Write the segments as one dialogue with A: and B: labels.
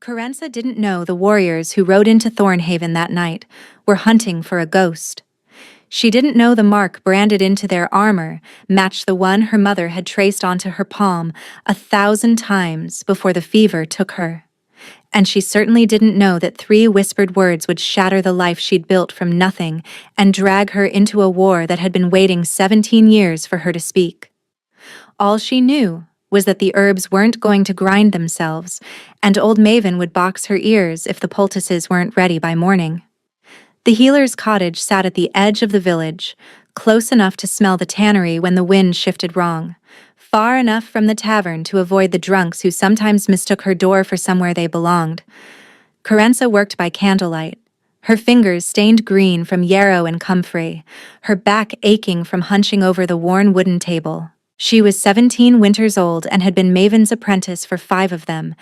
A: Carenza didn't know the warriors who rode into Thornhaven that night were hunting for a ghost. She didn't know the mark branded into their armor matched the one her mother had traced onto her palm 1,000 times before the fever took her. And she certainly didn't know that 3 whispered words would shatter the life she'd built from nothing and drag her into a war that had been waiting 17 years for her to speak. All she knew was that the herbs weren't going to grind themselves, and old Maven would box her ears if the poultices weren't ready by morning. The healer's cottage sat at the edge of the village, close enough to smell the tannery when the wind shifted wrong, far enough from the tavern to avoid the drunks who sometimes mistook her door for somewhere they belonged. Carenza worked by candlelight, her fingers stained green from yarrow and comfrey, her back aching from hunching over the worn wooden table. She was 17 winters old and had been Maven's apprentice for 5 of them,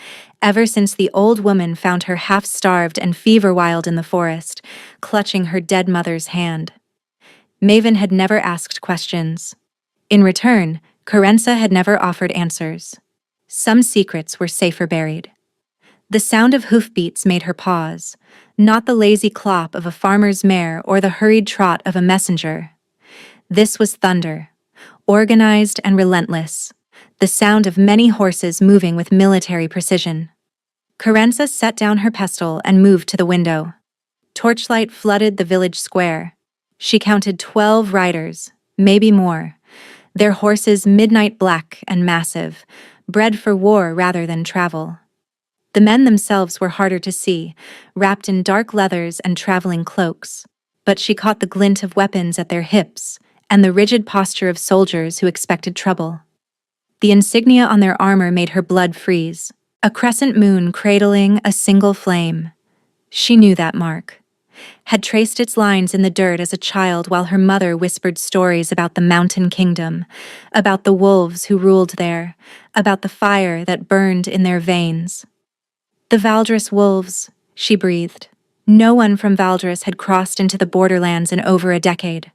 A: ever since the old woman found her half-starved and fever-wild in the forest, clutching her dead mother's hand. Maven had never asked questions. In return, Carenza had never offered answers. Some secrets were safer buried. The sound of hoofbeats made her pause, not the lazy clop of a farmer's mare or the hurried trot of a messenger. This was thunder. Organized and relentless, the sound of many horses moving with military precision. Carenza set down her pestle and moved to the window. Torchlight flooded the village square. She counted 12 riders, maybe more, their horses midnight black and massive, bred for war rather than travel. The men themselves were harder to see, wrapped in dark leathers and traveling cloaks, but she caught the glint of weapons at their hips, and the rigid posture of soldiers who expected trouble. The insignia on their armor made her blood freeze, a crescent moon cradling a single flame. She knew that mark, had traced its lines in the dirt as a child while her mother whispered stories about the mountain kingdom, about the wolves who ruled there, about the fire that burned in their veins. The Valdres wolves, she breathed. No one from Valdres had crossed into the borderlands in over a decade.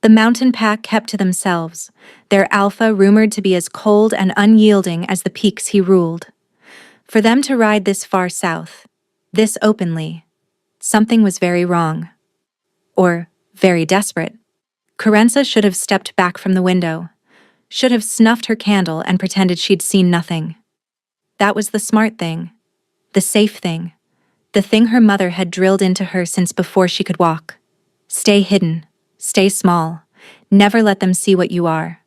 A: The mountain pack kept to themselves, their alpha rumored to be as cold and unyielding as the peaks he ruled. For them to ride this far south, this openly, something was very wrong. Or very desperate. Carenza should have stepped back from the window, should have snuffed her candle and pretended she'd seen nothing. That was the smart thing, the safe thing, the thing her mother had drilled into her since before she could walk. Stay hidden. Stay small. Never let them see what you are.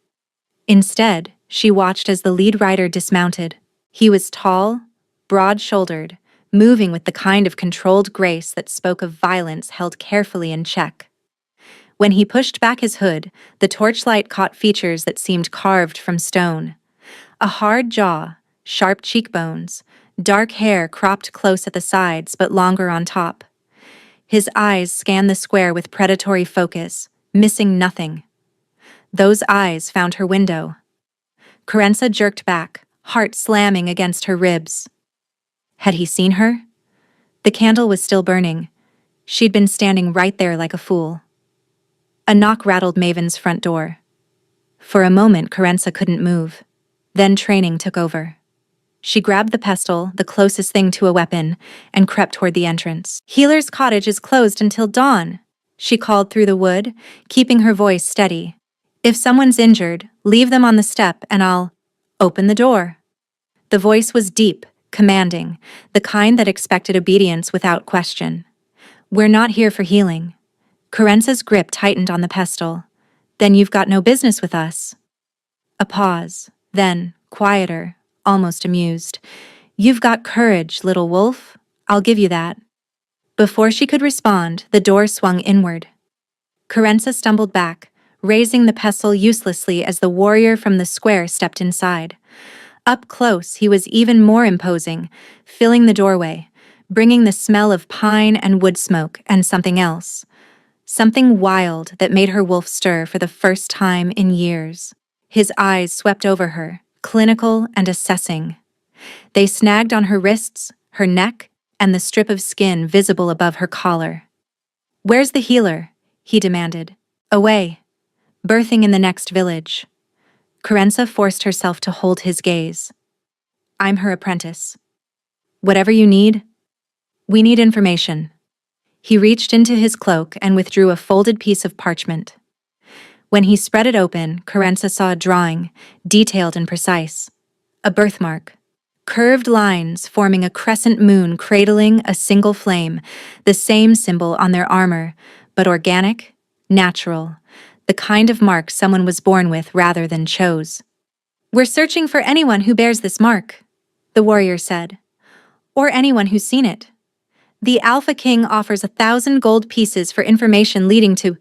A: Instead, she watched as the lead rider dismounted. He was tall, broad-shouldered, moving with the kind of controlled grace that spoke of violence held carefully in check. When he pushed back his hood, the torchlight caught features that seemed carved from stone. A hard jaw, sharp cheekbones, dark hair cropped close at the sides but longer on top. His eyes scanned the square with predatory focus, missing nothing. Those eyes found her window. Carenza jerked back, heart slamming against her ribs. Had he seen her? The candle was still burning. She'd been standing right there like a fool. A knock rattled Maven's front door. For a moment, Carenza couldn't move. Then training took over. She grabbed the pestle, the closest thing to a weapon, and crept toward the entrance. "Healer's cottage is closed until dawn," she called through the wood, keeping her voice steady. "If someone's injured, leave them on the step and I'll open the door." The voice was deep, commanding, the kind that expected obedience without question. "We're not here for healing." Carenza's grip tightened on the pestle. "Then you've got no business with us." A pause, then, quieter, almost amused. "You've got courage, little wolf. I'll give you that." Before she could respond, the door swung inward. Carenza stumbled back, raising the pestle uselessly as the warrior from the square stepped inside. Up close, he was even more imposing, filling the doorway, bringing the smell of pine and wood smoke and something else. Something wild that made her wolf stir for the first time in years. His eyes swept over her, clinical and assessing. They snagged on her wrists, her neck, and the strip of skin visible above her collar. "Where's the healer?" he demanded. "Away. Birthing in the next village." Carenza forced herself to hold his gaze. "I'm her apprentice." Whatever you need? We need information. He reached into his cloak and withdrew a folded piece of parchment. When he spread it open, Carenza saw a drawing, detailed and precise. A birthmark. Curved lines forming a crescent moon cradling a single flame, the same symbol on their armor, but organic, natural, the kind of mark someone was born with rather than chose. We're searching for anyone who bears this mark, the warrior said, or anyone who's seen it. The Alpha King offers 1,000 gold pieces for information leading to—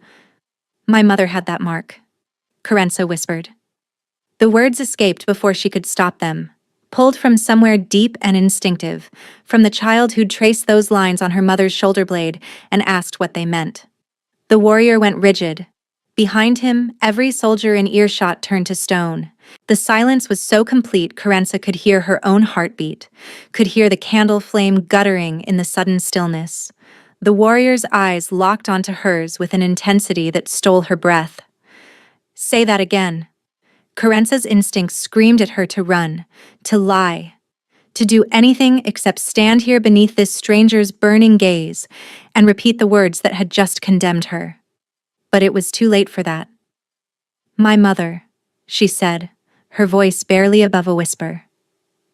A: My mother had that mark, Carenza whispered. The words escaped before she could stop them, pulled from somewhere deep and instinctive, from the child who'd traced those lines on her mother's shoulder blade and asked what they meant. The warrior went rigid. Behind him, every soldier in earshot turned to stone. The silence was so complete Carenza could hear her own heartbeat, could hear the candle flame guttering in the sudden stillness. The warrior's eyes locked onto hers with an intensity that stole her breath. Say that again. Carenza's instincts screamed at her to run, to lie, to do anything except stand here beneath this stranger's burning gaze and repeat the words that had just condemned her. But it was too late for that. My mother, she said, her voice barely above a whisper.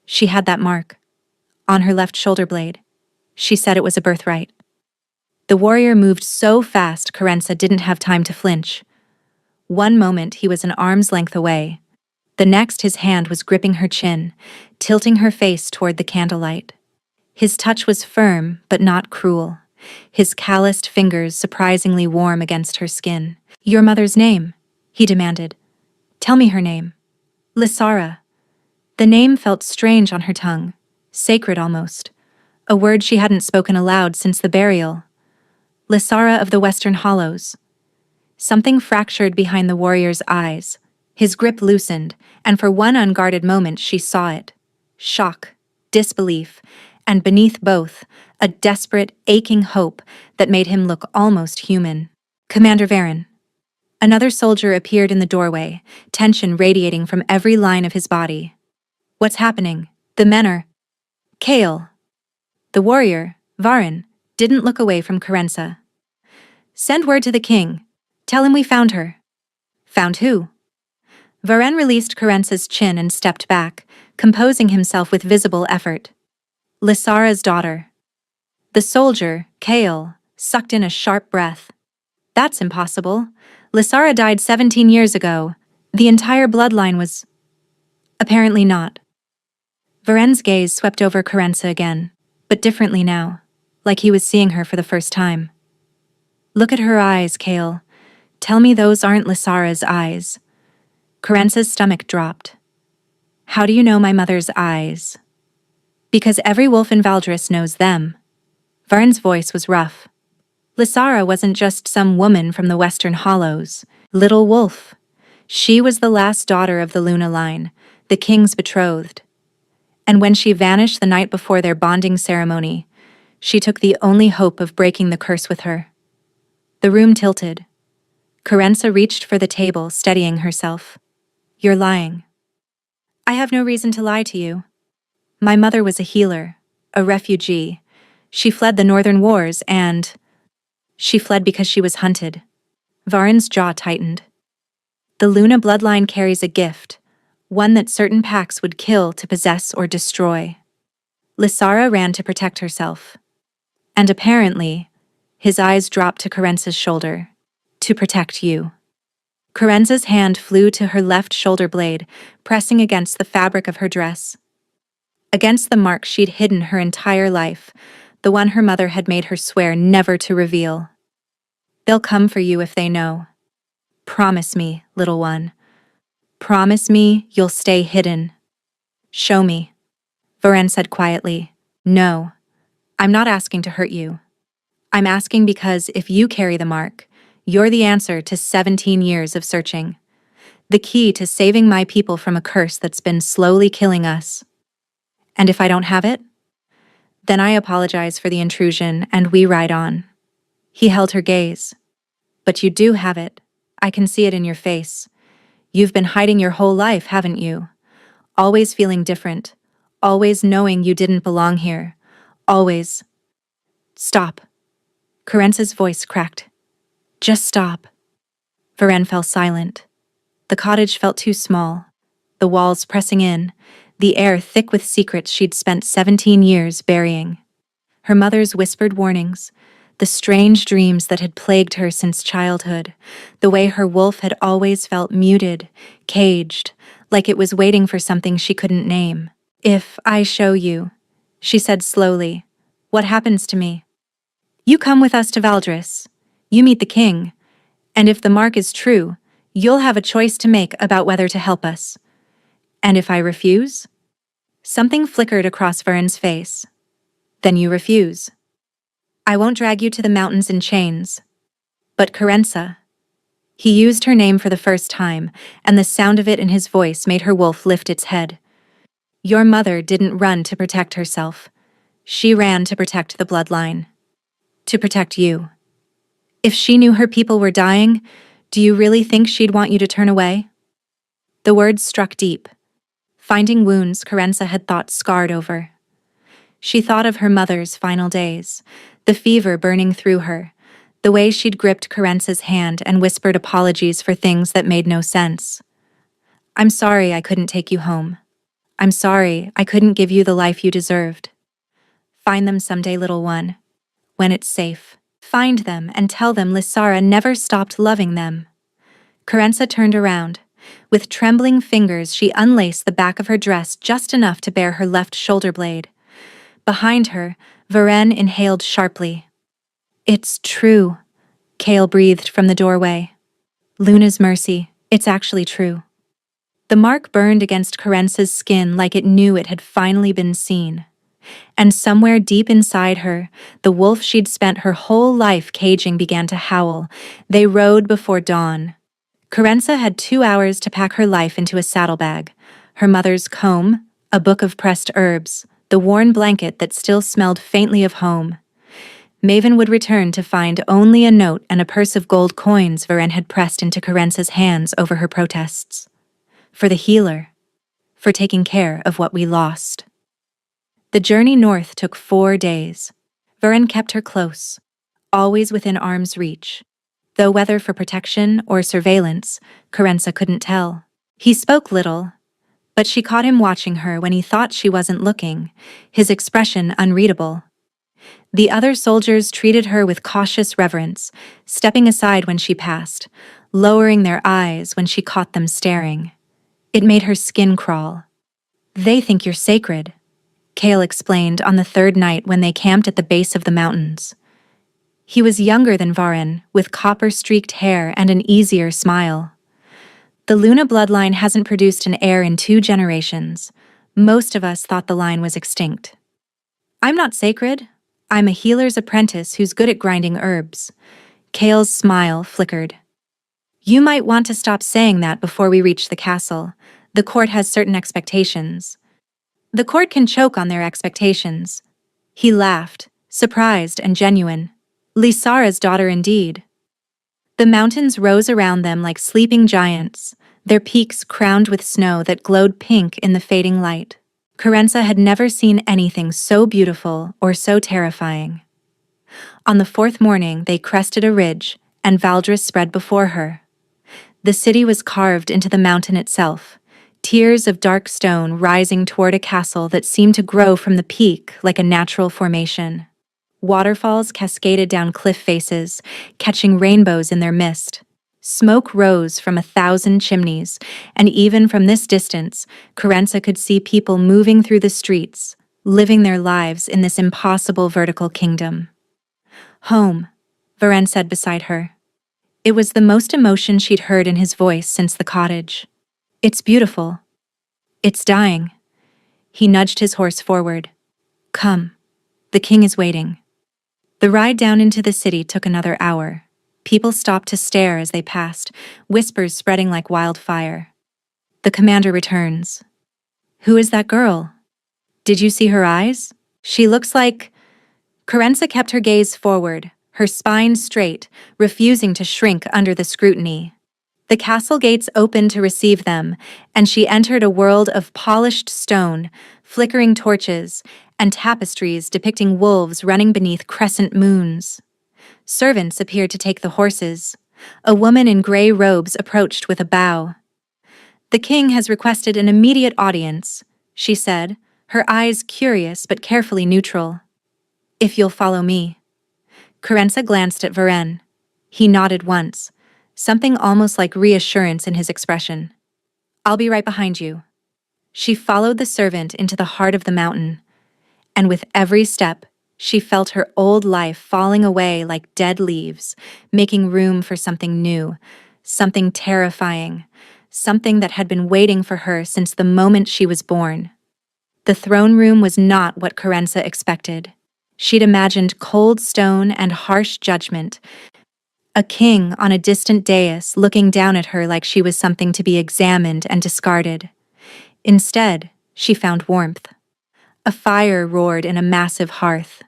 A: She had that mark. On her left shoulder blade. She said it was a birthright. The warrior moved so fast Carenza didn't have time to flinch. One moment he was an arm's length away. The next his hand was gripping her chin, tilting her face toward the candlelight. His touch was firm but not cruel, his calloused fingers surprisingly warm against her skin. Your mother's name, he demanded. Tell me her name. Lysara. The name felt strange on her tongue, sacred almost, a word she hadn't spoken aloud since the burial. Lysara of the Western Hollows. Something fractured behind the warrior's eyes. His grip loosened, and for one unguarded moment she saw it. Shock, disbelief, and beneath both, a desperate, aching hope that made him look almost human. Commander Varen. Another soldier appeared in the doorway, tension radiating from every line of his body. What's happening? The men are— Kale. The warrior, Varen, didn't look away from Carenza. Send word to the king. Tell him we found her. Found who? Varen released Carenza's chin and stepped back, composing himself with visible effort. Lysara's daughter. The soldier, Kale, sucked in a sharp breath. That's impossible. Lysara died 17 years ago. The entire bloodline was— Apparently not. Varen's gaze swept over Carenza again, but differently now, like he was seeing her for the first time. Look at her eyes, Kale. Tell me those aren't Lysara's eyes. Carenza's stomach dropped. How do you know my mother's eyes? Because every wolf in Valdris knows them. Varen's voice was rough. Lysara wasn't just some woman from the Western Hollows. Little Wolf. She was the last daughter of the Luna line, the king's betrothed. And when she vanished the night before their bonding ceremony, she took the only hope of breaking the curse with her. The room tilted. Carenza reached for the table, steadying herself. You're lying. I have no reason to lie to you. My mother was a healer, a refugee. She fled the northern wars and— She fled because she was hunted. Varen's jaw tightened. The Luna bloodline carries a gift, one that certain packs would kill to possess or destroy. Lysara ran to protect herself. And apparently, his eyes dropped to Carenza's shoulder. To protect you. Carenza's hand flew to her left shoulder blade, pressing against the fabric of her dress. Against the mark she'd hidden her entire life, the one her mother had made her swear never to reveal. They'll come for you if they know. Promise me, little one. Promise me you'll stay hidden. Show me. Varen said quietly. No, I'm not asking to hurt you. I'm asking because if you carry the mark, you're the answer to 17 years of searching. The key to saving my people from a curse that's been slowly killing us. And if I don't have it? Then I apologize for the intrusion and we ride on. He held her gaze. But you do have it. I can see it in your face. You've been hiding your whole life, haven't you? Always feeling different. Always knowing you didn't belong here. Always. Stop. Kerensa's voice cracked. Just stop. Varen fell silent. The cottage felt too small, the walls pressing in, the air thick with secrets she'd spent 17 years burying. Her mother's whispered warnings, the strange dreams that had plagued her since childhood, the way her wolf had always felt muted, caged, like it was waiting for something she couldn't name. If I show you, she said slowly, what happens to me? You come with us to Valdris. You meet the king. And if the mark is true, you'll have a choice to make about whether to help us. And if I refuse? Something flickered across Varen's face. Then you refuse. I won't drag you to the mountains in chains. But Kerensa. He used her name for the first time, and the sound of it in his voice made her wolf lift its head. Your mother didn't run to protect herself. She ran to protect the bloodline. To protect you. If she knew her people were dying, do you really think she'd want you to turn away? The words struck deep, finding wounds Kerensa had thought scarred over. She thought of her mother's final days, the fever burning through her, the way she'd gripped Kerensa's hand and whispered apologies for things that made no sense. I'm sorry I couldn't take you home. I'm sorry I couldn't give you the life you deserved. Find them someday, little one. When it's safe. Find them and tell them Lysara never stopped loving them. Kerensa turned around. With trembling fingers, she unlaced the back of her dress just enough to bare her left shoulder blade. Behind her, Varen inhaled sharply. It's true, Kale breathed from the doorway. Luna's mercy, it's actually true. The mark burned against Kerensa's skin like it knew it had finally been seen. And somewhere deep inside her, the wolf she'd spent her whole life caging began to howl. They rode before dawn. Kerensa had 2 hours to pack her life into a saddlebag. Her mother's comb, a book of pressed herbs, the worn blanket that still smelled faintly of home. Maven would return to find only a note and a purse of gold coins Varen had pressed into Kerensa's hands over her protests. For the healer. For taking care of what we lost. The journey north took 4 days. Varen kept her close, always within arm's reach. Though whether for protection or surveillance, Kerensa couldn't tell. He spoke little, but she caught him watching her when he thought she wasn't looking, his expression unreadable. The other soldiers treated her with cautious reverence, stepping aside when she passed, lowering their eyes when she caught them staring. It made her skin crawl. They think you're sacred, Kale explained on the 3rd night when they camped at the base of the mountains. He was younger than Varen, with copper-streaked hair and an easier smile. The Luna bloodline hasn't produced an heir in 2 generations. Most of us thought the line was extinct. I'm not sacred. I'm a healer's apprentice who's good at grinding herbs. Kale's smile flickered. You might want to stop saying that before we reach the castle. The court has certain expectations. The court can choke on their expectations. He laughed, surprised and genuine. Lysara's daughter indeed. The mountains rose around them like sleeping giants, their peaks crowned with snow that glowed pink in the fading light. Kerensa had never seen anything so beautiful or so terrifying. On the 4th morning, they crested a ridge, and Valdris spread before her. The city was carved into the mountain itself, tiers of dark stone rising toward a castle that seemed to grow from the peak like a natural formation. Waterfalls cascaded down cliff faces, catching rainbows in their mist. Smoke rose from 1,000 chimneys, and even from this distance, Kerensa could see people moving through the streets, living their lives in this impossible vertical kingdom. Home, Varen said beside her. It was the most emotion she'd heard in his voice since the cottage. It's beautiful. It's dying. He nudged his horse forward. Come. The king is waiting. The ride down into the city took another hour. People stopped to stare as they passed, whispers spreading like wildfire. The commander returns. Who is that girl? Did you see her eyes? She looks like... Kerensa kept her gaze forward, her spine straight, refusing to shrink under the scrutiny. The castle gates opened to receive them, and she entered a world of polished stone, flickering torches, and tapestries depicting wolves running beneath crescent moons. Servants appeared to take the horses. A woman in gray robes approached with a bow. "The king has requested an immediate audience," she said, her eyes curious but carefully neutral. "If you'll follow me." Kerensa glanced at Varen. He nodded once, something almost like reassurance in his expression. "I'll be right behind you." She followed the servant into the heart of the mountain, and with every step, she felt her old life falling away like dead leaves, making room for something new, something terrifying, something that had been waiting for her since the moment she was born. The throne room was not what Kerensa expected. She'd imagined cold stone and harsh judgment, a king on a distant dais looking down at her like she was something to be examined and discarded. Instead, she found warmth. A fire roared in a massive hearth.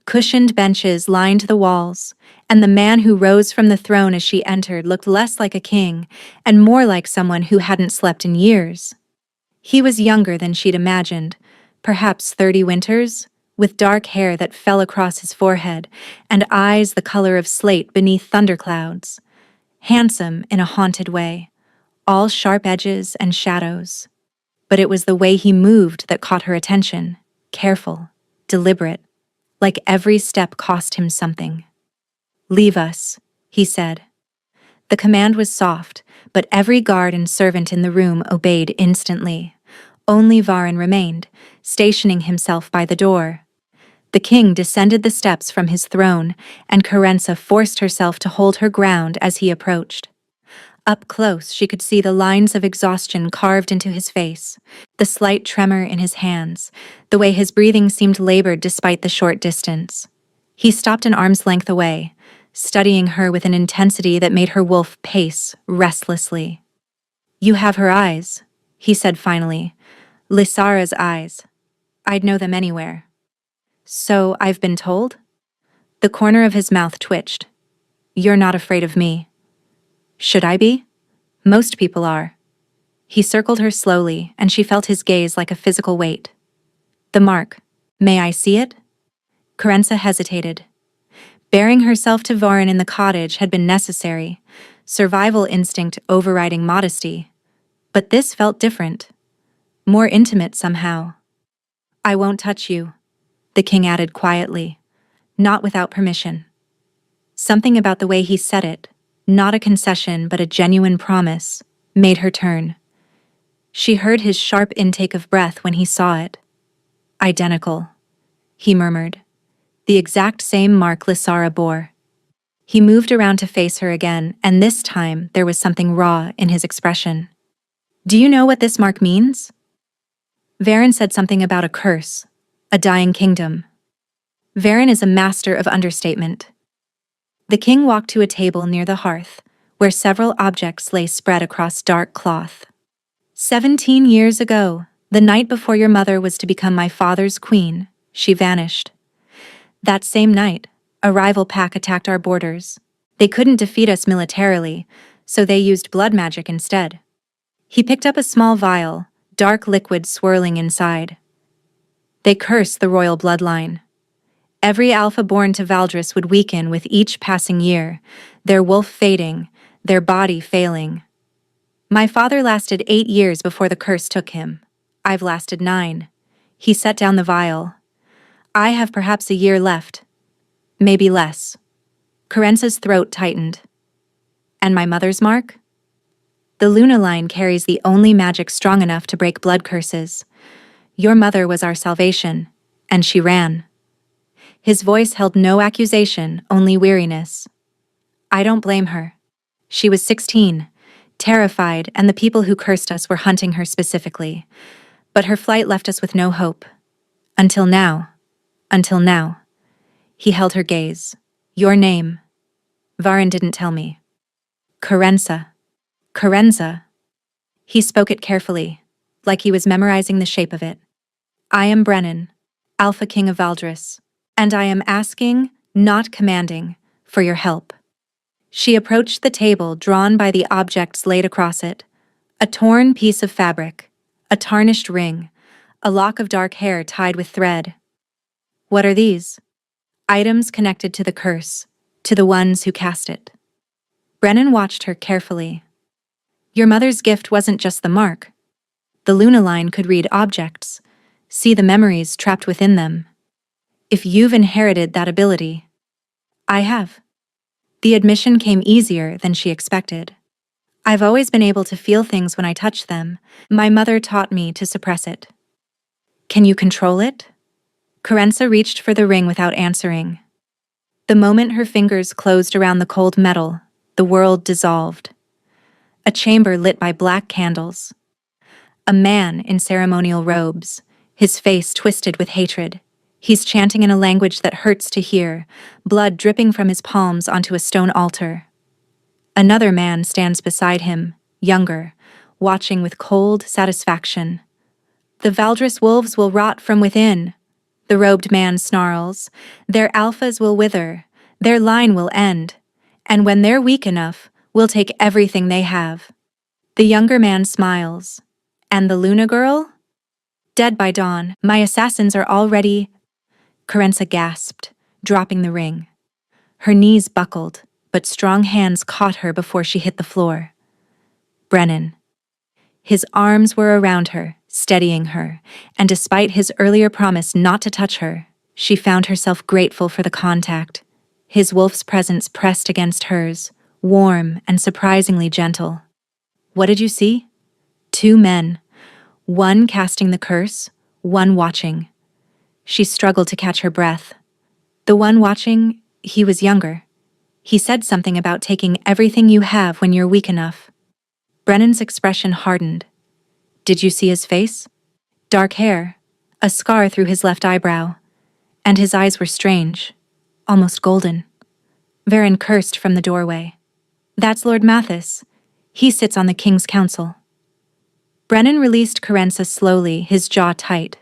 A: Cushioned benches lined the walls, and the man who rose from the throne as she entered looked less like a king and more like someone who hadn't slept in years. He was younger than she'd imagined, perhaps 30 winters, with dark hair that fell across his forehead and eyes the color of slate beneath thunderclouds. Handsome in a haunted way, all sharp edges and shadows. But it was the way he moved that caught her attention, careful, deliberate, like every step cost him something. "Leave us," he said. The command was soft, but every guard and servant in the room obeyed instantly. Only Varen remained, stationing himself by the door. The king descended the steps from his throne, and Kerensa forced herself to hold her ground as he approached. Up close, she could see the lines of exhaustion carved into his face, the slight tremor in his hands, the way his breathing seemed labored despite the short distance. He stopped an arm's length away, studying her with an intensity that made her wolf pace restlessly. "You have her eyes," he said finally. "Lysara's eyes. I'd know them anywhere." "So I've been told?" The corner of his mouth twitched. "You're not afraid of me." "Should I be? Most people are." He circled her slowly, and she felt his gaze like a physical weight. "The mark. May I see it?" Kerensa hesitated. Bearing herself to Varen in the cottage had been necessary, survival instinct overriding modesty. But this felt different. More intimate somehow. "I won't touch you," the king added quietly, not without permission. Something about the way he said it, not a concession but a genuine promise, made her turn. She heard his sharp intake of breath when he saw it. "Identical," he murmured. "The exact same mark Lysara bore." He moved around to face her again, and this time there was something raw in his expression. "Do you know what this mark means?" Varen said something about a curse, a dying kingdom. Varen is a master of understatement. The king walked to a table near the hearth, where several objects lay spread across dark cloth. 17 years ago, the night before your mother was to become my father's queen, she vanished. That same night, a rival pack attacked our borders. They couldn't defeat us militarily, so they used blood magic instead. He picked up a small vial, dark liquid swirling inside. They cursed the royal bloodline. Every alpha born to Valdris would weaken with each passing year, their wolf fading, their body failing. My father lasted 8 years before the curse took him. I've lasted 9. He set down the vial. I have perhaps a year left. Maybe less. Kerensa's throat tightened. And my mother's mark? The Luna line carries the only magic strong enough to break blood curses. Your mother was our salvation, and she ran. His voice held no accusation, only weariness. I don't blame her. She was 16, terrified, and the people who cursed us were hunting her specifically. But her flight left us with no hope. Until now. Until now. He held her gaze. Your name. Varen didn't tell me. Kerensa. Kerensa. He spoke it carefully, like he was memorizing the shape of it. I am Brennan, Alpha King of Valdris, and I am asking, not commanding, for your help. She approached the table drawn by the objects laid across it. A torn piece of fabric, a tarnished ring, a lock of dark hair tied with thread. What are these? Items connected to the curse, to the ones who cast it. Brennan watched her carefully. Your mother's gift wasn't just the mark. The Luna line could read objects, see the memories trapped within them. If you've inherited that ability, I have. The admission came easier than she expected. I've always been able to feel things when I touch them. My mother taught me to suppress it. Can you control it? Kerensa reached for the ring without answering. The moment her fingers closed around the cold metal, the world dissolved. A chamber lit by black candles. A man in ceremonial robes, his face twisted with hatred. He's chanting in a language that hurts to hear, blood dripping from his palms onto a stone altar. Another man stands beside him, younger, watching with cold satisfaction. The Valdris wolves will rot from within, the robed man snarls. Their alphas will wither, their line will end, and when they're weak enough, we'll take everything they have. The younger man smiles. And the Luna girl? Dead by dawn, my assassins are already... Kerensa gasped, dropping the ring. Her knees buckled, but strong hands caught her before she hit the floor. Brennan. His arms were around her, steadying her, and despite his earlier promise not to touch her, she found herself grateful for the contact. His wolf's presence pressed against hers, warm and surprisingly gentle. What did you see? Two men, one casting the curse, one watching. She struggled to catch her breath. The one watching, he was younger. He said something about taking everything you have when you're weak enough. Brennan's expression hardened. Did you see his face? Dark hair, a scar through his left eyebrow, and his eyes were strange, almost golden. Varen cursed from the doorway. That's Lord Mathis. He sits on the King's Council. Brennan released Kerensa slowly, his jaw tight.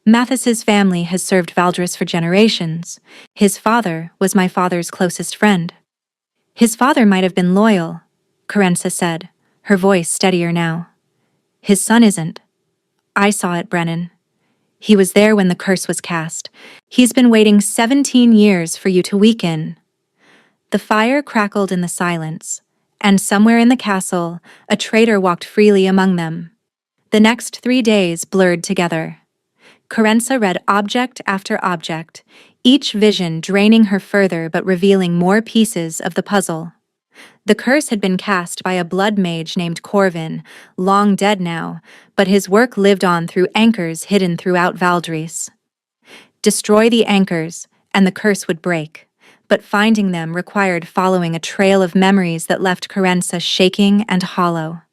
A: Mathis's family has served Valdris for generations. His father was my father's closest friend. His father might have been loyal, Kerensa said, her voice steadier now. His son isn't. I saw it, Brennan. He was there when the curse was cast. He's been waiting 17 years for you to weaken. The fire crackled in the silence, and somewhere in the castle, a traitor walked freely among them. The next 3 days blurred together. Kerensa read object after object, each vision draining her further but revealing more pieces of the puzzle. The curse had been cast by a blood mage named Corvin, long dead now, but his work lived on through anchors hidden throughout Valdris. Destroy the anchors, and the curse would break, but finding them required following a trail of memories that left Kerensa shaking and hollow.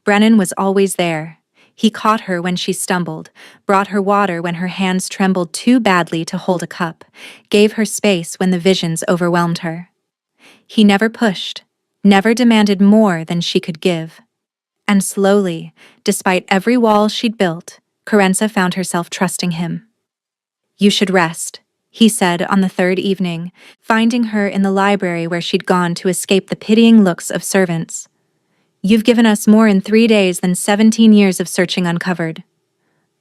A: Brennan was always there. He caught her when she stumbled, brought her water when her hands trembled too badly to hold a cup, gave her space when the visions overwhelmed her. He never pushed, never demanded more than she could give. And slowly, despite every wall she'd built, Kerensa found herself trusting him. You should rest, he said on the third evening, finding her in the library where she'd gone to escape the pitying looks of servants. You've given us more in 3 days than 17 years of searching uncovered.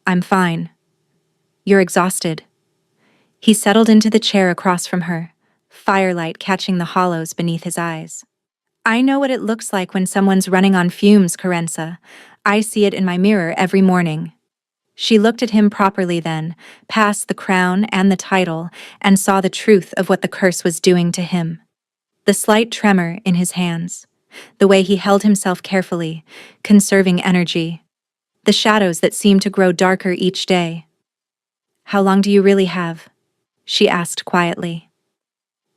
A: I'm fine. You're exhausted. He settled into the chair across from her, firelight catching the hollows beneath his eyes. I know what it looks like when someone's running on fumes, Kerensa. I see it in my mirror every morning. She looked at him properly then, past the crown and the title, and saw the truth of what the curse was doing to him. The slight tremor in his hands, the way he held himself carefully, conserving energy, the shadows that seemed to grow darker each day. How long do you really have? She asked quietly.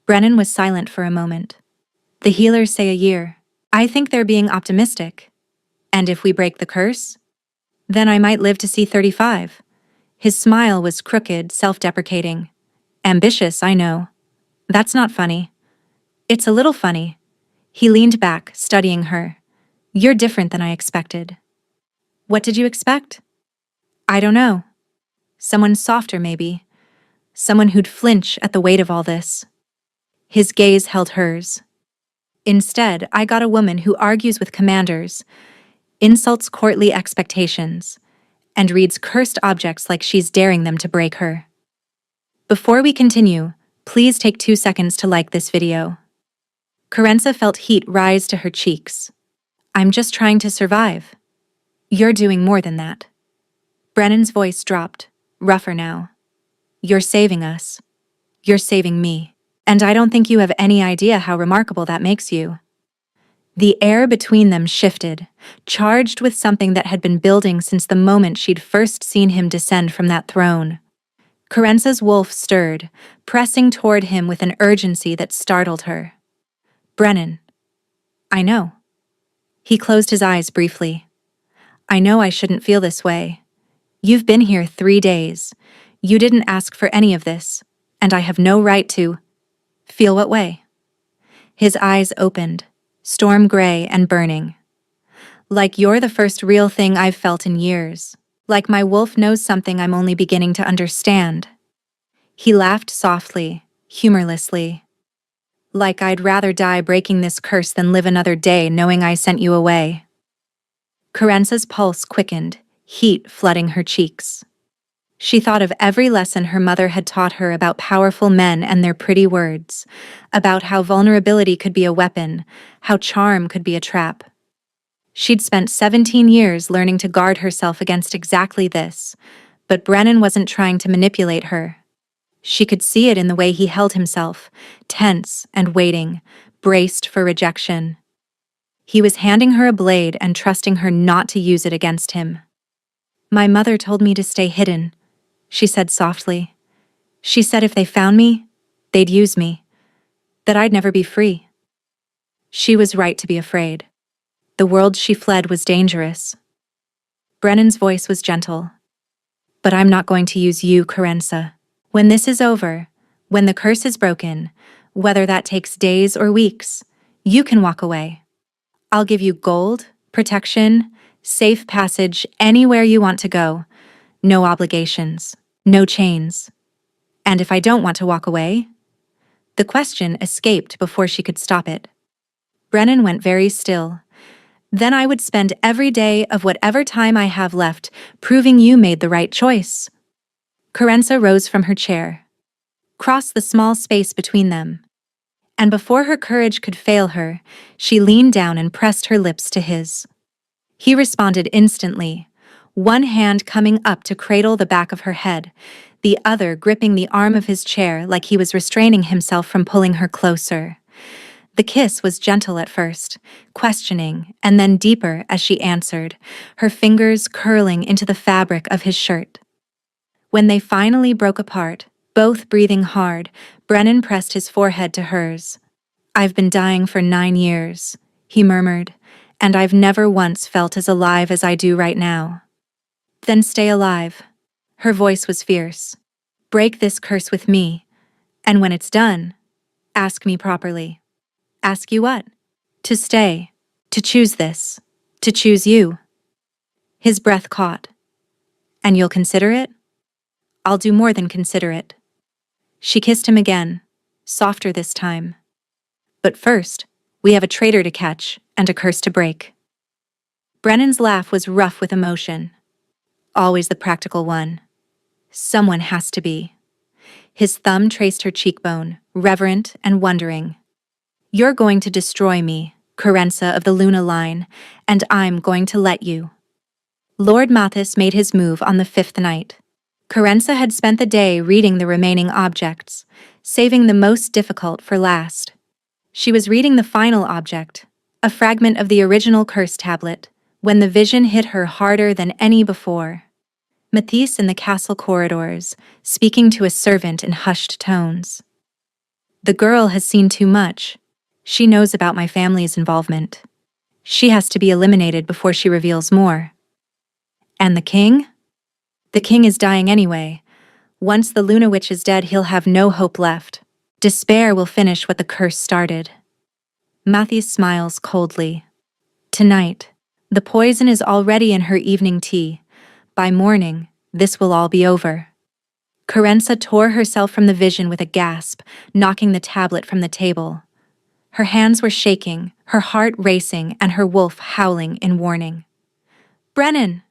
A: Brennan was silent for a moment. The healers say a year. I think they're being optimistic. And if we break the curse? Then I might live to see 35. His smile was crooked, self-deprecating. Ambitious, I know. That's not funny. It's a little funny. He leaned back, studying her. You're different than I expected. What did you expect? I don't know. Someone softer, maybe. Someone who'd flinch at the weight of all this. His gaze held hers. Instead, I got a woman who argues with commanders, insults courtly expectations, and reads cursed objects like she's daring them to break her. Before we continue, please take 2 seconds to like this video. Kerensa felt heat rise to her cheeks. I'm just trying to survive. You're doing more than that. Brennan's voice dropped, rougher now. You're saving us. You're saving me. And I don't think you have any idea how remarkable that makes you. The air between them shifted, charged with something that had been building since the moment she'd first seen him descend from that throne. Kerensa's wolf stirred, pressing toward him with an urgency that startled her. Brennan. I know. He closed his eyes briefly. I know I shouldn't feel this way. You've been here 3 days. You didn't ask for any of this, and I have no right to. Feel what way? His eyes opened, storm gray and burning. Like you're the first real thing I've felt in years. Like my wolf knows something I'm only beginning to understand. He laughed softly, humorlessly. Like I'd rather die breaking this curse than live another day knowing I sent you away. Kerensa's pulse quickened, heat flooding her cheeks. She thought of every lesson her mother had taught her about powerful men and their pretty words, about how vulnerability could be a weapon, how charm could be a trap. She'd spent 17 years learning to guard herself against exactly this, but Brennan wasn't trying to manipulate her. She could see it in the way he held himself, tense and waiting, braced for rejection. He was handing her a blade and trusting her not to use it against him. My mother told me to stay hidden, she said softly. She said if they found me, they'd use me, that I'd never be free. She was right to be afraid. The world she fled was dangerous. Brennan's voice was gentle. But I'm not going to use you, Kerensa. When this is over, when the curse is broken, whether that takes days or weeks, you can walk away. I'll give you gold, protection, safe passage anywhere you want to go. No obligations, no chains. And if I don't want to walk away? The question escaped before she could stop it. Brennan went very still. Then I would spend every day of whatever time I have left proving you made the right choice. Kerensa rose from her chair, crossed the small space between them, and before her courage could fail her, she leaned down and pressed her lips to his. He responded instantly, one hand coming up to cradle the back of her head, the other gripping the arm of his chair like he was restraining himself from pulling her closer. The kiss was gentle at first, questioning, and then deeper as she answered, her fingers curling into the fabric of his shirt. When they finally broke apart, both breathing hard, Brennan pressed his forehead to hers. I've been dying for 9 years, he murmured, and I've never once felt as alive as I do right now. Then stay alive. Her voice was fierce. Break this curse with me, and when it's done, ask me properly. Ask you what? To stay, to choose this, to choose you. His breath caught. And you'll consider it? I'll do more than consider it. She kissed him again, softer this time. But first, we have a traitor to catch and a curse to break. Brennan's laugh was rough with emotion. Always the practical one. Someone has to be. His thumb traced her cheekbone, reverent and wondering. You're going to destroy me, Kerensa of the Luna line, and I'm going to let you. Lord Mathis made his move on the 5th night. Kerensa had spent the day reading the remaining objects, saving the most difficult for last. She was reading the final object, a fragment of the original curse tablet, when the vision hit her harder than any before. Mathis in the castle corridors, speaking to a servant in hushed tones. The girl has seen too much. She knows about my family's involvement. She has to be eliminated before she reveals more. And the king? The king is dying anyway. Once the Luna Witch is dead, he'll have no hope left. Despair will finish what the curse started. Mathis smiles coldly. Tonight, the poison is already in her evening tea. By morning, this will all be over. Kerensa tore herself from the vision with a gasp, knocking the tablet from the table. Her hands were shaking, her heart racing, and her wolf howling in warning. Brennan!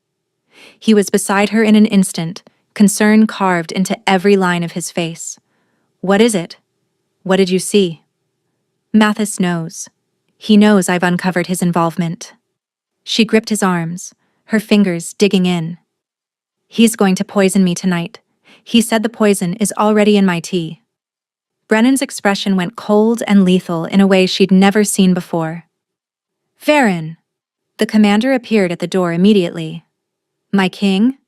A: He was beside her in an instant, concern carved into every line of his face. "What is it? What did you see?" "Mathis knows. He knows I've uncovered his involvement." She gripped his arms, her fingers digging in. "He's going to poison me tonight. He said the poison is already in my tea." Brennan's expression went cold and lethal in a way she'd never seen before. "Varen!" The commander appeared at the door immediately. "My king?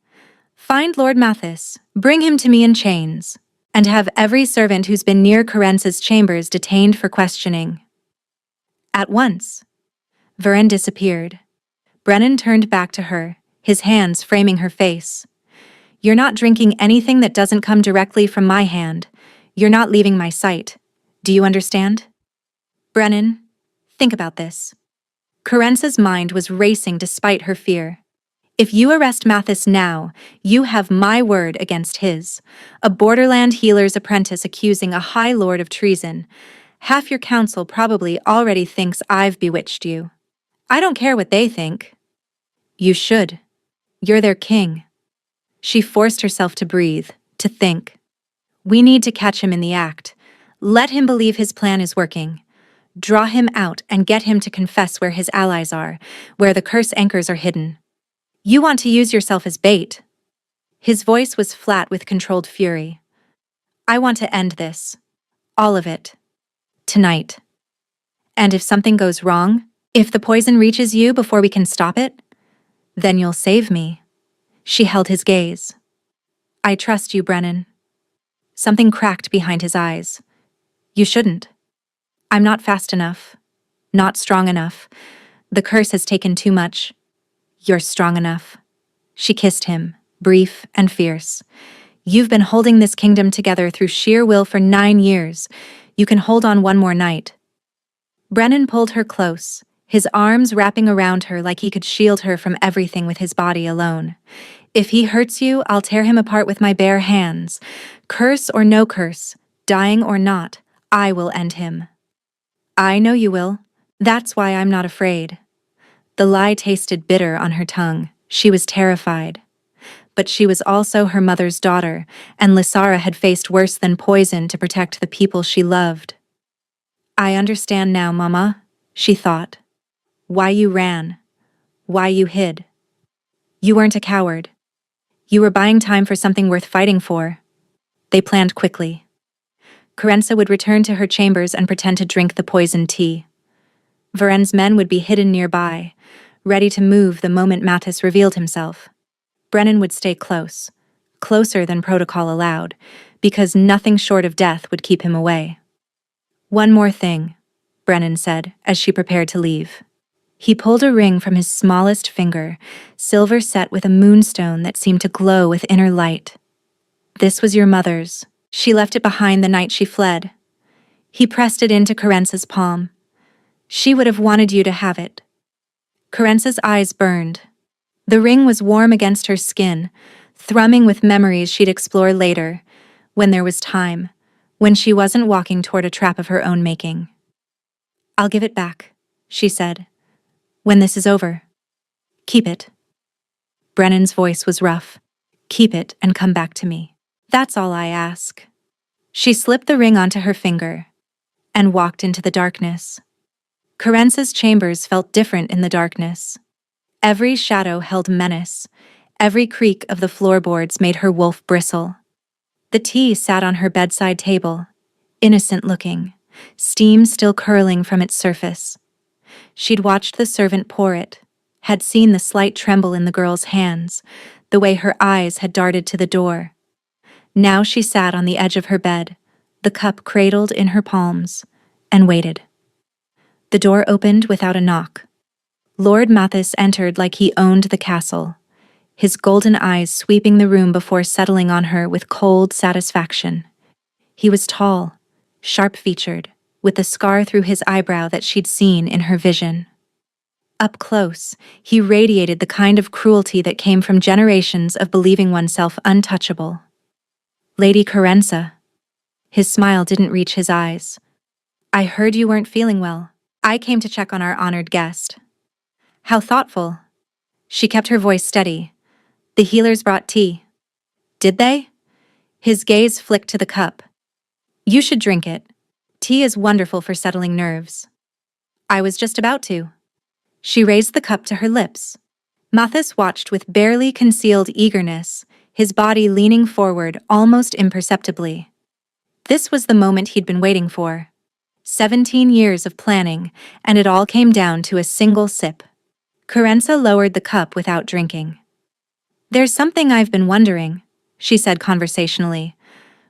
A: Find Lord Mathis, bring him to me in chains, and have every servant who's been near Carence's chambers detained for questioning." At once. Varen disappeared. Brennan turned back to her, his hands framing her face. "You're not drinking anything that doesn't come directly from my hand. You're not leaving my sight. Do you understand?" "Brennan, think about this." Carence's mind was racing despite her fear. "If you arrest Mathis now, you have my word against his. A borderland healer's apprentice accusing a high lord of treason. Half your council probably already thinks I've bewitched you. I don't care what they think." "You should. You're their king." She forced herself to breathe, to think. "We need to catch him in the act. Let him believe his plan is working. Draw him out and get him to confess where his allies are, where the curse anchors are hidden. You want to use yourself as bait." His voice was flat with controlled fury. "I want to end this. All of it. Tonight. And if something goes wrong, if the poison reaches you before we can stop it, then you'll save me." She held his gaze. "I trust you, Brennan." Something cracked behind his eyes. "You shouldn't. I'm not fast enough. Not strong enough. The curse has taken too much. You're strong enough." She kissed him, brief and fierce. "You've been holding this kingdom together through sheer will for 9 years. You can hold on one more night." Brennan pulled her close, his arms wrapping around her like he could shield her from everything with his body alone. "If he hurts you, I'll tear him apart with my bare hands. Curse or no curse, dying or not, I will end him." "I know you will. That's why I'm not afraid." The lie tasted bitter on her tongue. She was terrified. But she was also her mother's daughter, and Lysara had faced worse than poison to protect the people she loved. "I understand now, Mama," she thought. "Why you ran. Why you hid. You weren't a coward. You were buying time for something worth fighting for." They planned quickly. Carence would return to her chambers and pretend to drink the poisoned tea. Varen's men would be hidden nearby, ready to move the moment Mathis revealed himself. Brennan would stay close, closer than protocol allowed, because nothing short of death would keep him away. "One more thing," Brennan said as she prepared to leave. He pulled a ring from his smallest finger, silver set with a moonstone that seemed to glow with inner light. "This was your mother's. She left it behind the night she fled." He pressed it into Carence's palm. "She would have wanted you to have it." Carence's eyes burned. The ring was warm against her skin, thrumming with memories she'd explore later, when there was time, when she wasn't walking toward a trap of her own making. "I'll give it back," she said. "When this is over. Keep it." Brennan's voice was rough. "Keep it and come back to me. That's all I ask." She slipped the ring onto her finger and walked into the darkness. Carence's chambers felt different in the darkness. Every shadow held menace. Every creak of the floorboards made her wolf bristle. The tea sat on her bedside table, innocent-looking, steam still curling from its surface. She'd watched the servant pour it, had seen the slight tremble in the girl's hands, the way her eyes had darted to the door. Now she sat on the edge of her bed, the cup cradled in her palms, and waited. The door opened without a knock. Lord Mathis entered like he owned the castle, his golden eyes sweeping the room before settling on her with cold satisfaction. He was tall, sharp-featured, with the scar through his eyebrow that she'd seen in her vision. Up close, he radiated the kind of cruelty that came from generations of believing oneself untouchable. "Lady Carence." His smile didn't reach his eyes. "I heard you weren't feeling well. I came to check on our honored guest." "How thoughtful." She kept her voice steady. The healers brought tea. Did they? His gaze flicked to the cup. You should drink it. Tea is wonderful for settling nerves. I was just about to. She raised the cup to her lips. Mathis watched with barely concealed eagerness, his body leaning forward almost imperceptibly. This was the moment he'd been waiting for. 17 years of planning, and it all came down to a single sip. Kerensa lowered the cup without drinking. There's something I've been wondering, she said conversationally.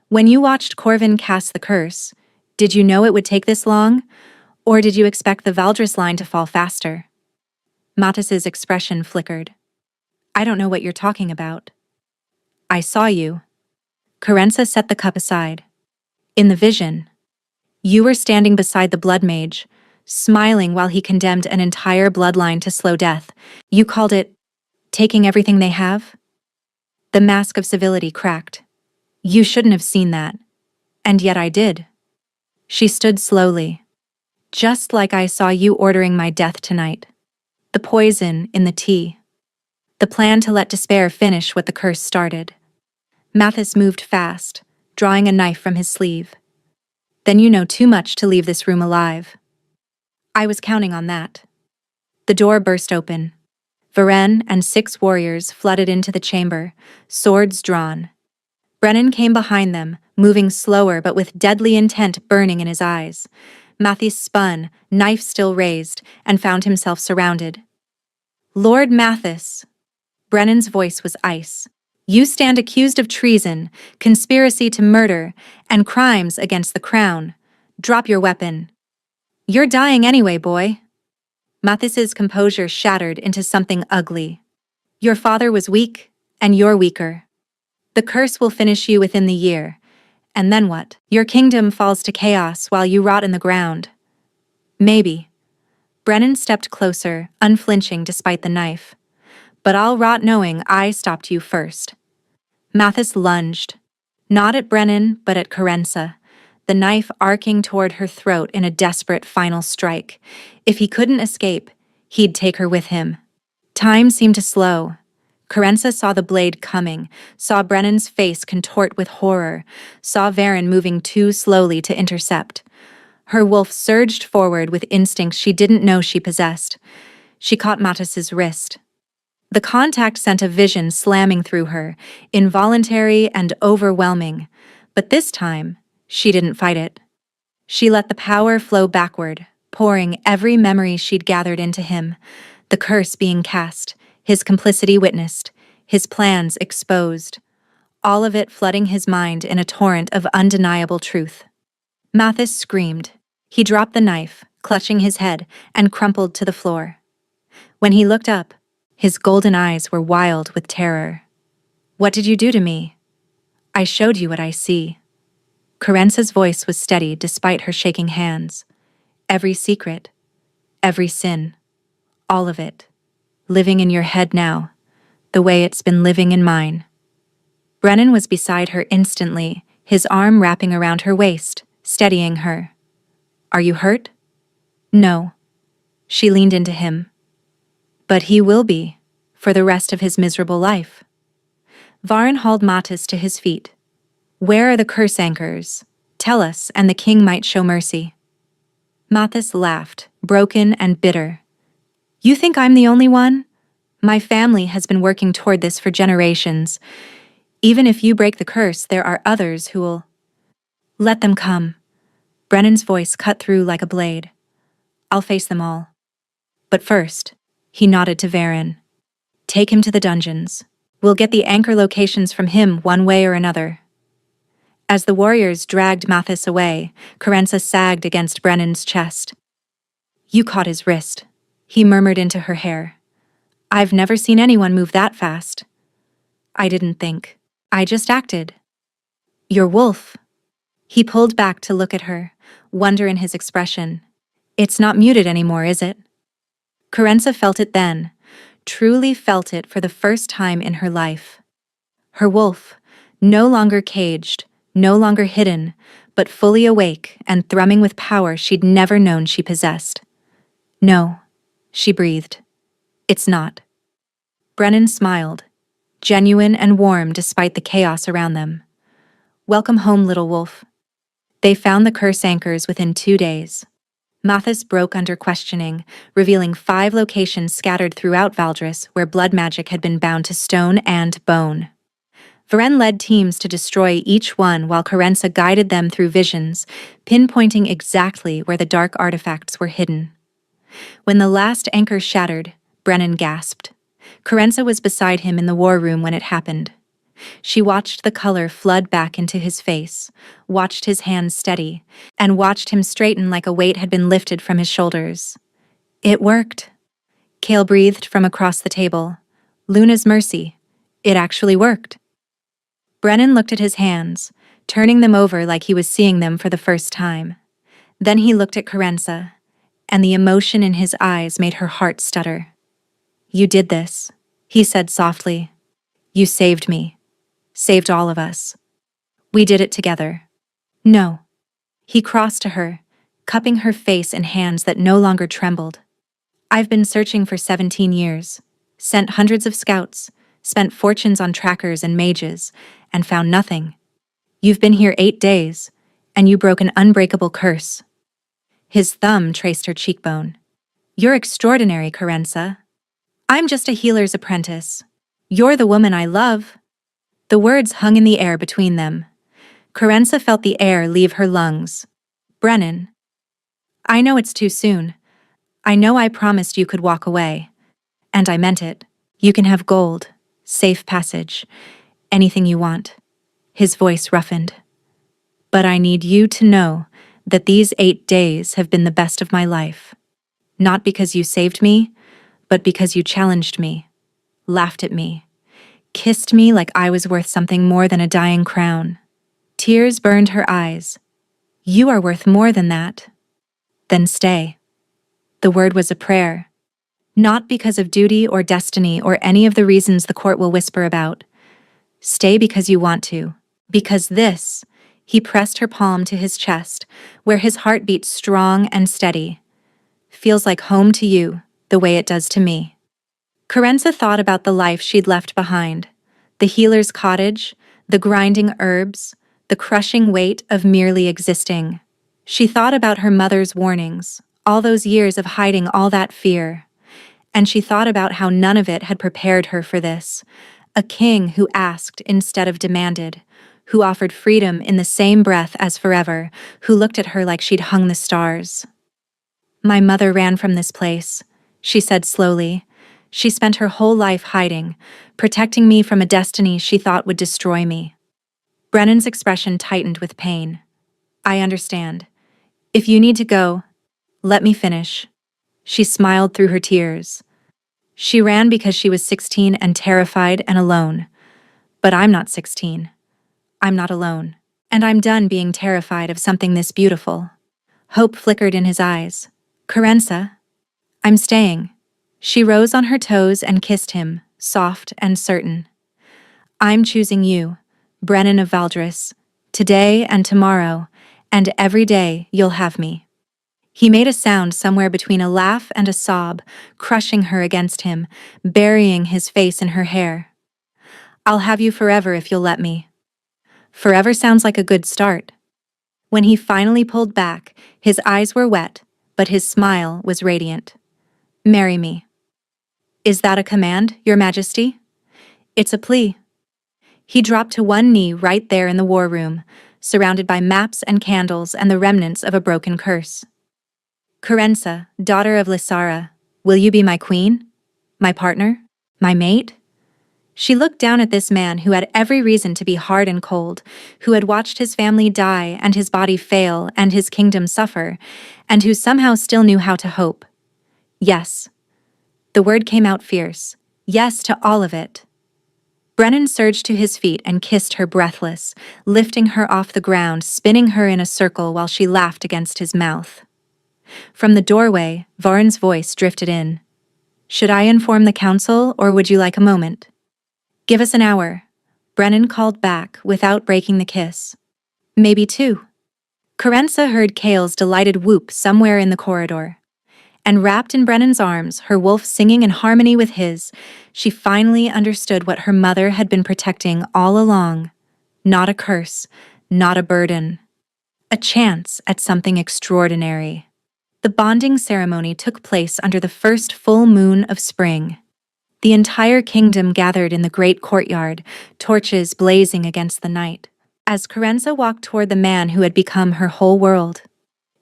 A: When you watched Corvin cast the curse, did you know it would take this long? Or did you expect the Valdris line to fall faster? Mattis's expression flickered. I don't know what you're talking about. I saw you. Kerensa set the cup aside. In the vision. You were standing beside the blood mage, smiling while he condemned an entire bloodline to slow death. You called it taking everything they have? The mask of civility cracked. You shouldn't have seen that. And yet I did. She stood slowly. Just like I saw you ordering my death tonight. The poison in the tea. The plan to let despair finish what the curse started. Mathis moved fast, drawing a knife from his sleeve. Then you know too much to leave this room alive. I was counting on that. The door burst open. Varen and 6 warriors flooded into the chamber, swords drawn. Brennan came behind them, moving slower but with deadly intent burning in his eyes. Mathis spun, knife still raised, and found himself surrounded. Lord Mathis. Brennan's voice was ice. You stand accused of treason, conspiracy to murder, and crimes against the crown. Drop your weapon. You're dying anyway, boy. Mathis's composure shattered into something ugly. Your father was weak, and you're weaker. The curse will finish you within the year. And then what? Your kingdom falls to chaos while you rot in the ground. Maybe. Brennan stepped closer, unflinching despite the knife. But I'll rot knowing I stopped you first. Mathis lunged. Not at Brennan, but at Kerensa, the knife arcing toward her throat in a desperate final strike. If he couldn't escape, he'd take her with him. Time seemed to slow. Kerensa saw the blade coming, saw Brennan's face contort with horror, saw Varen moving too slowly to intercept. Her wolf surged forward with instincts she didn't know she possessed. She caught Mattis's wrist. The contact sent a vision slamming through her, involuntary and overwhelming. But this time, she didn't fight it. She let the power flow backward, pouring every memory she'd gathered into him, the curse being cast, his complicity witnessed, his plans exposed, all of it flooding his mind in a torrent of undeniable truth. Mathis screamed. He dropped the knife, clutching his head, and crumpled to the floor. When he looked up, his golden eyes were wild with terror. What did you do to me? I showed you what I see. Kerensa's voice was steady despite her shaking hands. Every secret, every sin, all of it, living in your head now, the way it's been living in mine. Brennan was beside her instantly, his arm wrapping around her waist, steadying her. Are you hurt? No. She leaned into him. But he will be, for the rest of his miserable life. Varen hauled Mattis to his feet. Where are the curse anchors? Tell us, and the king might show mercy. Mathis laughed, broken and bitter. You think I'm the only one? My family has been working toward this for generations. Even if you break the curse, there are others who will... Let them come. Brennan's voice cut through like a blade. I'll face them all. But first, he nodded to Varen. Take him to the dungeons. We'll get the anchor locations from him one way or another. As the warriors dragged Mathis away, Kerensa sagged against Brennan's chest. You caught his wrist, he murmured into her hair. I've never seen anyone move that fast. I didn't think. I just acted. Your wolf. He pulled back to look at her, wonder in his expression. It's not muted anymore, is it? Kerensa felt it then, truly felt it for the first time in her life. Her wolf, no longer caged, no longer hidden, but fully awake and thrumming with power she'd never known she possessed. No, she breathed. It's not. Brennan smiled. genuine and warm despite the chaos around them. Welcome home, little wolf. They found the curse anchors within 2 days. Mathis broke under questioning, revealing 5 locations scattered throughout Valdris where blood magic had been bound to stone and bone. Varen led teams to destroy each one while Carenza guided them through visions, pinpointing exactly where the dark artifacts were hidden. When the last anchor shattered, Brennan gasped. Carenza was beside him in the war room when it happened. She watched the color flood back into his face, watched his hands steady, and watched him straighten like a weight had been lifted from his shoulders. It worked. Kale breathed from across the table. Luna's mercy. It actually worked. Brennan looked at his hands, turning them over like he was seeing them for the first time. Then he looked at Carenza, and the emotion in his eyes made her heart stutter. You did this, he said softly. You saved me. Saved all of us. We did it together. No. He crossed to her, cupping her face in hands that no longer trembled. I've been searching for 17 years, sent hundreds of scouts, spent fortunes on trackers and mages, and found nothing. You've been here 8 days, and you broke an unbreakable curse. His thumb traced her cheekbone. You're extraordinary, Carenza. I'm just a healer's apprentice. You're the woman I love. The words hung in the air between them. Carenza felt the air leave her lungs. Brennan. I know it's too soon. I know I promised you could walk away. And I meant it. You can have gold, safe passage, anything you want. His voice roughened. But I need you to know that these 8 days have been the best of my life. Not because you saved me, but because you challenged me, laughed at me, kissed me like I was worth something more than a dying crown. Tears burned her eyes. You are worth more than that. Then stay. The word was a prayer. Not because of duty or destiny or any of the reasons the court will whisper about. Stay because you want to. Because this, he pressed her palm to his chest, where his heart beat strong and steady. Feels like home to you, the way it does to me. Carenza thought about the life she'd left behind. The healer's cottage, the grinding herbs, the crushing weight of merely existing. She thought about her mother's warnings, all those years of hiding all that fear. And she thought about how none of it had prepared her for this. A king who asked instead of demanded, who offered freedom in the same breath as forever, who looked at her like she'd hung the stars. My mother ran from this place, she said slowly. She spent her whole life hiding, protecting me from a destiny she thought would destroy me. Brennan's expression tightened with pain. I understand. If you need to go, let me finish. She smiled through her tears. She ran because she was 16 and terrified and alone. But I'm not 16. I'm not alone. And I'm done being terrified of something this beautiful. Hope flickered in his eyes. Carenza, I'm staying. She rose on her toes and kissed him, soft and certain. I'm choosing you, Brennan of Valdris, today and tomorrow, and every day you'll have me. He made a sound somewhere between a laugh and a sob, crushing her against him, burying his face in her hair. I'll have you forever if you'll let me. Forever sounds like a good start. When he finally pulled back, his eyes were wet, but his smile was radiant. Marry me. Is that a command, Your Majesty? It's a plea. He dropped to one knee right there in the war room, surrounded by maps and candles and the remnants of a broken curse. Carenza, daughter of Lysara, will you be my queen? My partner? My mate? She looked down at this man who had every reason to be hard and cold, who had watched his family die and his body fail and his kingdom suffer, and who somehow still knew how to hope. Yes. The word came out fierce. Yes to all of it. Brennan surged to his feet and kissed her breathless, lifting her off the ground, spinning her in a circle while she laughed against his mouth. From the doorway, Varen's voice drifted in. Should I inform the council, or would you like a moment? Give us an hour, Brennan called back without breaking the kiss. Maybe 2. Carenza heard Kale's delighted whoop somewhere in the corridor. And wrapped in Brennan's arms, her wolf singing in harmony with his, she finally understood what her mother had been protecting all along. Not a curse, not a burden. A chance at something extraordinary. The bonding ceremony took place under the first full moon of spring. The entire kingdom gathered in the great courtyard, torches blazing against the night. As Carenza walked toward the man who had become her whole world,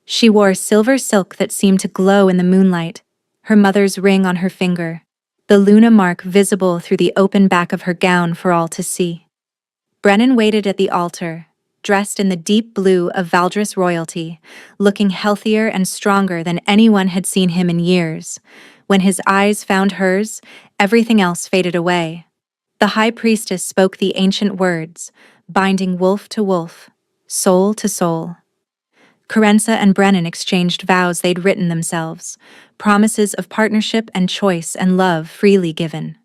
A: she wore silver silk that seemed to glow in the moonlight, her mother's ring on her finger, the Luna mark visible through the open back of her gown for all to see. Brennan waited at the altar, dressed in the deep blue of Valdris royalty, looking healthier and stronger than anyone had seen him in years. When his eyes found hers, everything else faded away. The high priestess spoke the ancient words, binding wolf to wolf, soul to soul. Carenza and Brennan exchanged vows they'd written themselves, promises of partnership and choice and love freely given.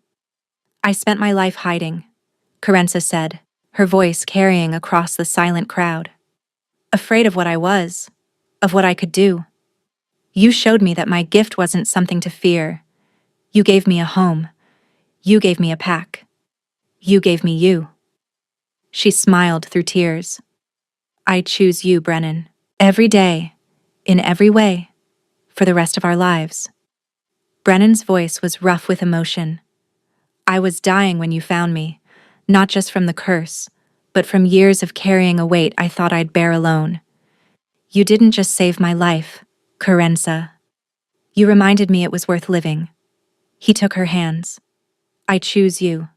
A: "I spent my life hiding," Carenza said, her voice carrying across the silent crowd. "Afraid of what I was, of what I could do. You showed me that my gift wasn't something to fear. You gave me a home. You gave me a pack. You gave me you." She smiled through tears. "I choose you, Brennan. Every day, in every way, for the rest of our lives." Brennan's voice was rough with emotion. "I was dying when you found me, not just from the curse, but from years of carrying a weight I thought I'd bear alone. You didn't just save my life, Carenza. You reminded me it was worth living." He took her hands. "I choose you,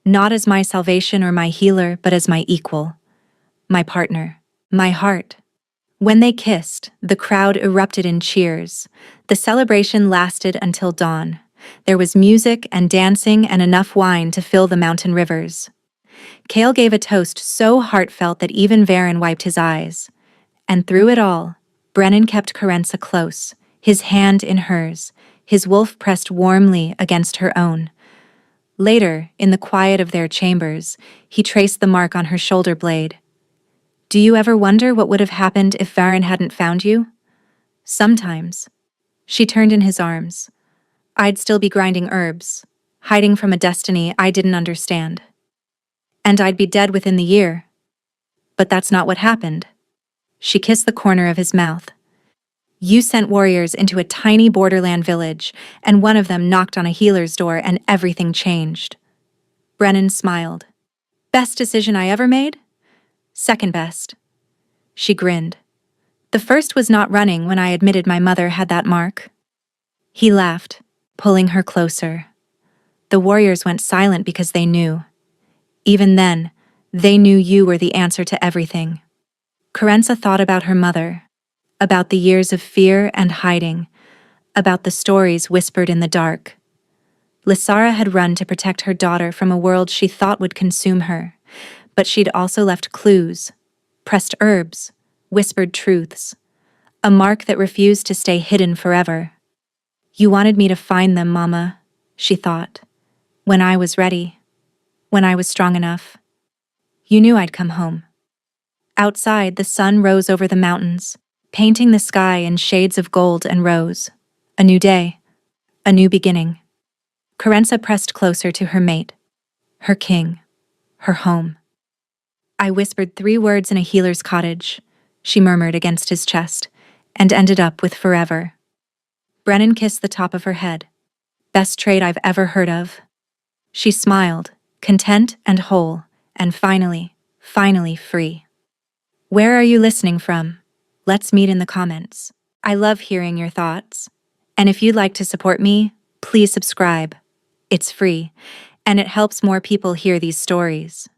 A: not as my salvation or my healer, but as my equal, my partner, my heart." When they kissed, the crowd erupted in cheers. The celebration lasted until dawn. There was music and dancing and enough wine to fill the mountain rivers. Cale gave a toast so heartfelt that even Varen wiped his eyes. And through it all, Brennan kept Carenza close, his hand in hers, his wolf pressed warmly against her own. Later, in the quiet of their chambers, he traced the mark on her shoulder blade. "Do you ever wonder what would have happened if Varen hadn't found you?" "Sometimes." She turned in his arms. "I'd still be grinding herbs, hiding from a destiny I didn't understand. And I'd be dead within the year. But that's not what happened." She kissed the corner of his mouth. "You sent warriors into a tiny borderland village, and one of them knocked on a healer's door and everything changed." Brennan smiled. "Best decision I ever made? Second best." She grinned. "The first was not running when I admitted my mother had that mark." He laughed, pulling her closer. "The warriors went silent because they knew. Even then, they knew you were the answer to everything." Carenza thought about her mother, about the years of fear and hiding, about the stories whispered in the dark. Lysara had run to protect her daughter from a world she thought would consume her, but she'd also left clues, pressed herbs, whispered truths, a mark that refused to stay hidden forever. "You wanted me to find them, Mama," she thought. "When I was ready, when I was strong enough. You knew I'd come home." Outside, the sun rose over the mountains, painting the sky in shades of gold and rose. A new day, a new beginning. Carenza pressed closer to her mate, her king, her home. "I whispered 3 words in a healer's cottage," she murmured against his chest, "and ended up with forever." Brennan kissed the top of her head. "Best trade I've ever heard of." She smiled, content and whole, and finally free. Where are you listening from? Let's meet in the comments. I love hearing your thoughts. And if you'd like to support me, please subscribe. It's free, and it helps more people hear these stories.